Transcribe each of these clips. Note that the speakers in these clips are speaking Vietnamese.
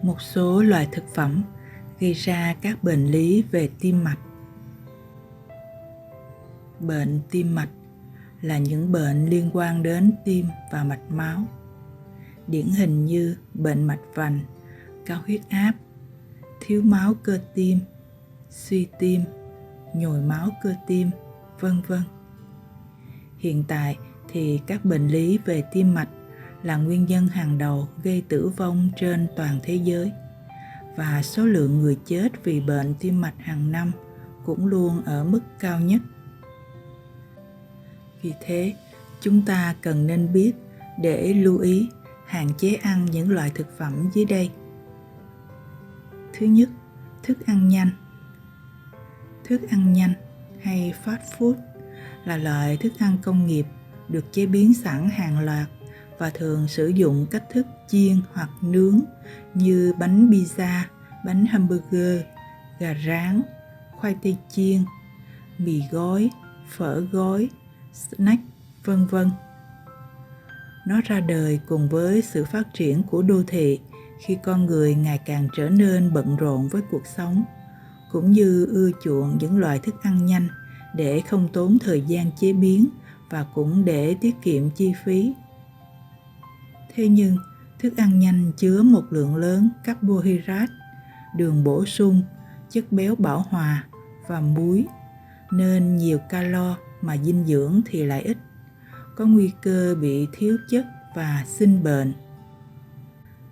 một số loại thực phẩm gây ra các bệnh lý về tim mạch. Bệnh tim mạch là những bệnh liên quan đến tim và mạch máu, điển hình như bệnh mạch vành, cao huyết áp, thiếu máu cơ tim, suy tim, nhồi máu cơ tim, vân vân. Hiện tại thì các bệnh lý về tim mạch là nguyên nhân hàng đầu gây tử vong trên toàn thế giới, và số lượng người chết vì bệnh tim mạch hàng năm cũng luôn ở mức cao nhất. Vì thế, chúng ta cần nên biết để lưu ý hạn chế ăn những loại thực phẩm dưới đây. Thứ nhất, thức ăn nhanh. Thức ăn nhanh hay fast food là loại thức ăn công nghiệp được chế biến sẵn hàng loạt và thường sử dụng cách thức chiên hoặc nướng như bánh pizza, bánh hamburger, gà rán, khoai tây chiên, mì gói, phở gói, snack, vân vân. Nó ra đời cùng với sự phát triển của đô thị khi con người ngày càng trở nên bận rộn với cuộc sống, cũng như ưa chuộng những loại thức ăn nhanh để không tốn thời gian chế biến và cũng để tiết kiệm chi phí. Thế nhưng, thức ăn nhanh chứa một lượng lớn carbohydrate, đường bổ sung, chất béo bão hòa và muối, nên nhiều calo mà dinh dưỡng thì lại ít, có nguy cơ bị thiếu chất và sinh bệnh.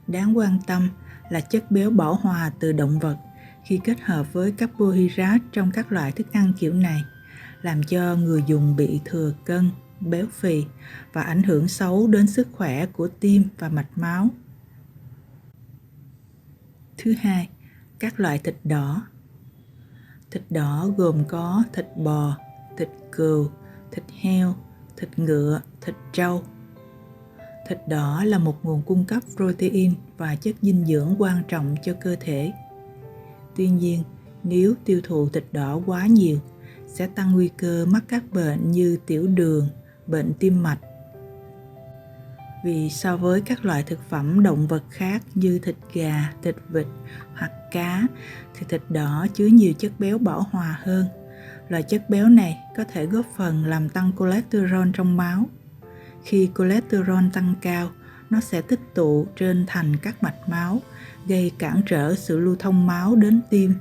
Đáng quan tâm là chất béo bão hòa từ động vật khi kết hợp với carbohydrate trong các loại thức ăn kiểu này làm cho người dùng bị thừa cân, béo phì và ảnh hưởng xấu đến sức khỏe của tim và mạch máu. Thứ hai, các loại thịt đỏ. Thịt đỏ gồm có thịt bò, thịt cừu, thịt heo, thịt ngựa, thịt trâu. Thịt đỏ là một nguồn cung cấp protein và chất dinh dưỡng quan trọng cho cơ thể. Tuy nhiên, nếu tiêu thụ thịt đỏ quá nhiều, sẽ tăng nguy cơ mắc các bệnh như tiểu đường, bệnh tim mạch. Vì so với các loại thực phẩm động vật khác như thịt gà, thịt vịt hoặc cá, thì thịt đỏ chứa nhiều chất béo bão hòa hơn. Loại chất béo này có thể góp phần làm tăng cholesterol trong máu. Khi cholesterol tăng cao, nó sẽ tích tụ trên thành các mạch máu, gây cản trở sự lưu thông máu đến tim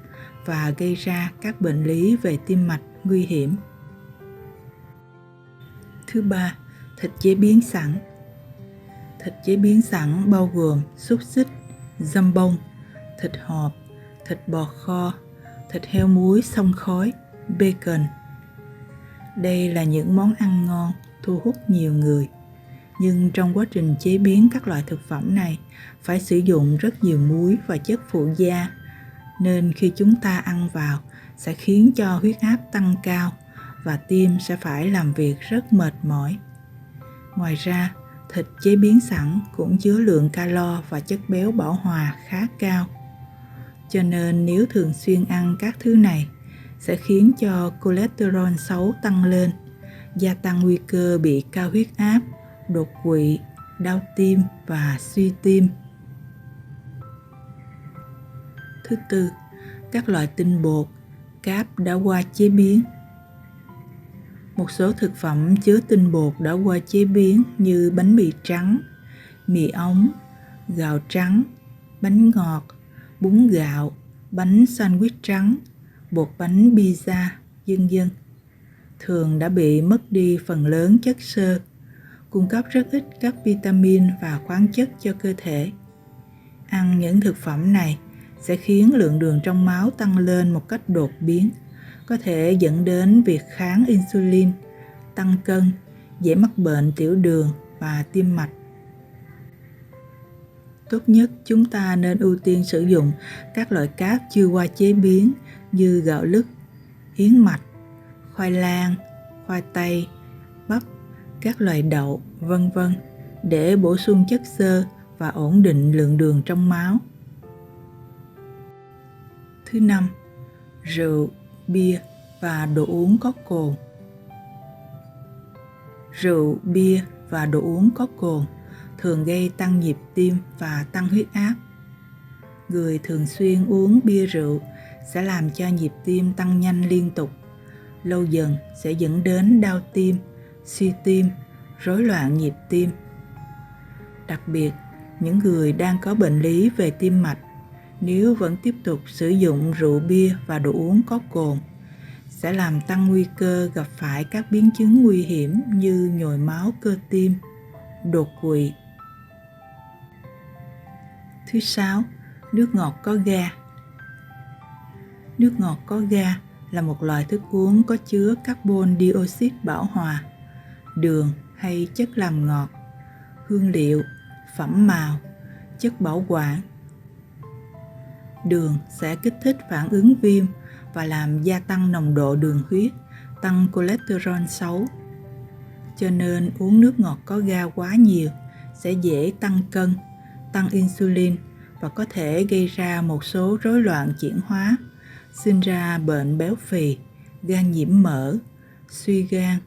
và gây ra các bệnh lý về tim mạch nguy hiểm. Thứ ba, thịt chế biến sẵn. Thịt chế biến sẵn bao gồm xúc xích, dăm bông, thịt hộp, thịt bò kho, thịt heo muối xông khói, bacon. Đây là những món ăn ngon, thu hút nhiều người. Nhưng trong quá trình chế biến các loại thực phẩm này phải sử dụng rất nhiều muối và chất phụ gia, nên khi chúng ta ăn vào sẽ khiến cho huyết áp tăng cao và tim sẽ phải làm việc rất mệt mỏi. Ngoài ra, thịt chế biến sẵn cũng chứa lượng calo và chất béo bão hòa khá cao. Cho nên nếu thường xuyên ăn các thứ này sẽ khiến cho cholesterol xấu tăng lên, gia tăng nguy cơ bị cao huyết áp, đột quỵ, đau tim và suy tim. Thứ tư, các loại tinh bột, cáp đã qua chế biến. Một số thực phẩm chứa tinh bột đã qua chế biến như bánh mì trắng, mì ống, gạo trắng, bánh ngọt, bún gạo, bánh sandwich trắng, bột bánh pizza, vân vân, thường đã bị mất đi phần lớn chất xơ, cung cấp rất ít các vitamin và khoáng chất cho cơ thể. Ăn những thực phẩm này sẽ khiến lượng đường trong máu tăng lên một cách đột biến, có thể dẫn đến việc kháng insulin, tăng cân, dễ mắc bệnh tiểu đường và tim mạch. Tốt nhất chúng ta nên ưu tiên sử dụng các loại cáp chưa qua chế biến như gạo lứt, yến mạch, khoai lang, khoai tây, bắp, các loại đậu, vân vân để bổ sung chất xơ và ổn định lượng đường trong máu. Thứ năm, rượu, bia và đồ uống có cồn. Rượu, bia và đồ uống có cồn thường gây tăng nhịp tim và tăng huyết áp. Người thường xuyên uống bia rượu sẽ làm cho nhịp tim tăng nhanh liên tục. Lâu dần sẽ dẫn đến đau tim, suy tim, rối loạn nhịp tim. Đặc biệt, những người đang có bệnh lý về tim mạch, nếu vẫn tiếp tục sử dụng rượu bia và đồ uống có cồn, sẽ làm tăng nguy cơ gặp phải các biến chứng nguy hiểm như nhồi máu cơ tim, đột quỵ. Thứ 6, nước ngọt có ga. Nước ngọt có ga là một loại thức uống có chứa carbon dioxide bão hòa, đường hay chất làm ngọt, hương liệu, phẩm màu, chất bảo quản. Đường sẽ kích thích phản ứng viêm và làm gia tăng nồng độ đường huyết, tăng cholesterol xấu. Cho nên uống nước ngọt có ga quá nhiều sẽ dễ tăng cân, tăng insulin và có thể gây ra một số rối loạn chuyển hóa, sinh ra bệnh béo phì, gan nhiễm mỡ, suy gan,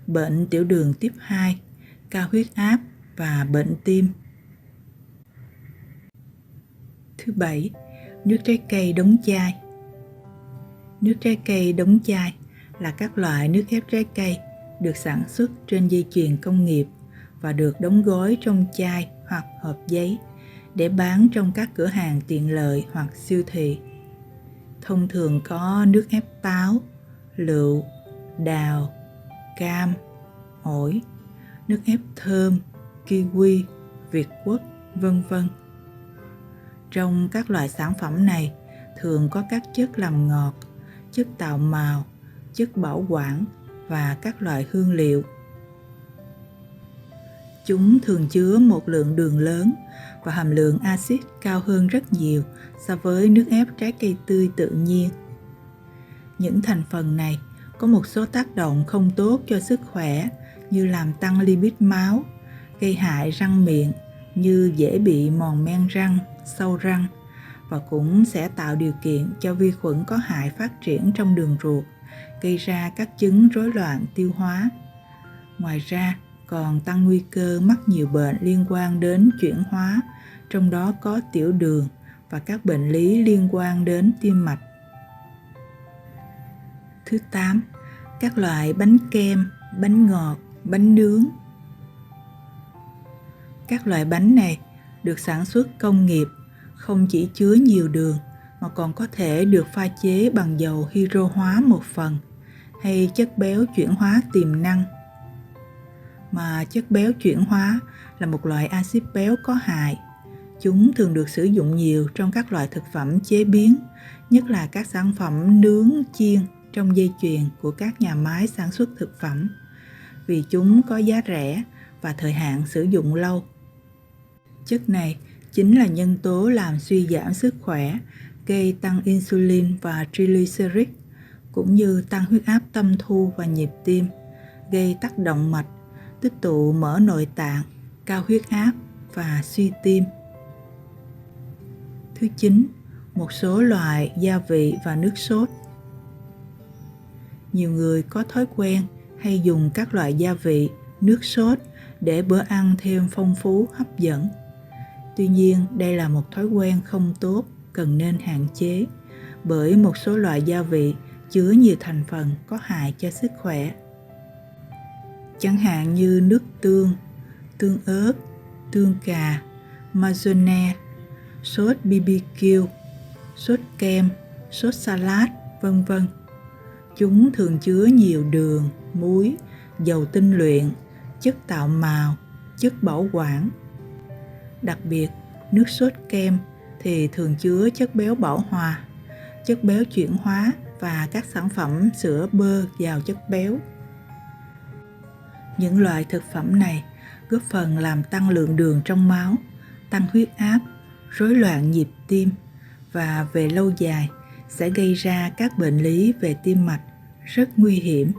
bệnh tiểu đường type 2, cao huyết áp và bệnh tim. Thứ 7, nước trái cây đóng chai. Nước trái cây đóng chai là các loại nước ép trái cây được sản xuất trên dây chuyền công nghiệp và được đóng gói trong chai hoặc hộp giấy để bán trong các cửa hàng tiện lợi hoặc siêu thị. Thông thường có nước ép táo, lựu, đào, cam, ổi, nước ép thơm, kiwi, việt quất, vân vân. Trong các loại sản phẩm này thường có các chất làm ngọt, chất tạo màu, chất bảo quản và các loại hương liệu. Chúng thường chứa một lượng đường lớn và hàm lượng axit cao hơn rất nhiều so với nước ép trái cây tươi tự nhiên. Những thành phần này có một số tác động không tốt cho sức khỏe như làm tăng lipid máu, gây hại răng miệng như dễ bị mòn men răng, sâu răng và cũng sẽ tạo điều kiện cho vi khuẩn có hại phát triển trong đường ruột, gây ra các chứng rối loạn tiêu hóa. Ngoài ra, còn tăng nguy cơ mắc nhiều bệnh liên quan đến chuyển hóa, trong đó có tiểu đường và các bệnh lý liên quan đến tim mạch. Thứ 8, các loại bánh kem, bánh ngọt, bánh nướng. Các loại bánh này được sản xuất công nghiệp, không chỉ chứa nhiều đường mà còn có thể được pha chế bằng dầu hydro hóa một phần hay chất béo chuyển hóa tiềm năng. Mà chất béo chuyển hóa là một loại axit béo có hại. Chúng thường được sử dụng nhiều trong các loại thực phẩm chế biến, nhất là các sản phẩm nướng, chiên trong dây chuyền của các nhà máy sản xuất thực phẩm, vì chúng có giá rẻ và thời hạn sử dụng lâu. Chất này chính là nhân tố làm suy giảm sức khỏe, gây tăng insulin và triglycerid, cũng như tăng huyết áp tâm thu và nhịp tim, gây tắc động mạch, tích tụ mỡ nội tạng, cao huyết áp và suy tim. Thứ 9, một số loại gia vị và nước sốt. Nhiều người có thói quen hay dùng các loại gia vị, nước sốt để bữa ăn thêm phong phú, hấp dẫn. Tuy nhiên, đây là một thói quen không tốt, cần nên hạn chế, bởi một số loại gia vị chứa nhiều thành phần có hại cho sức khỏe. Chẳng hạn như nước tương, tương ớt, tương cà, mayonnaise, sốt BBQ, sốt kem, sốt salad, vân vân. Chúng thường chứa nhiều đường, muối, dầu tinh luyện, chất tạo màu, chất bảo quản. Đặc biệt, nước sốt kem thì thường chứa chất béo bảo hòa, chất béo chuyển hóa và các sản phẩm sữa bơ giàu chất béo. Những loại thực phẩm này góp phần làm tăng lượng đường trong máu, tăng huyết áp, rối loạn nhịp tim và về lâu dài sẽ gây ra các bệnh lý về tim mạch rất nguy hiểm.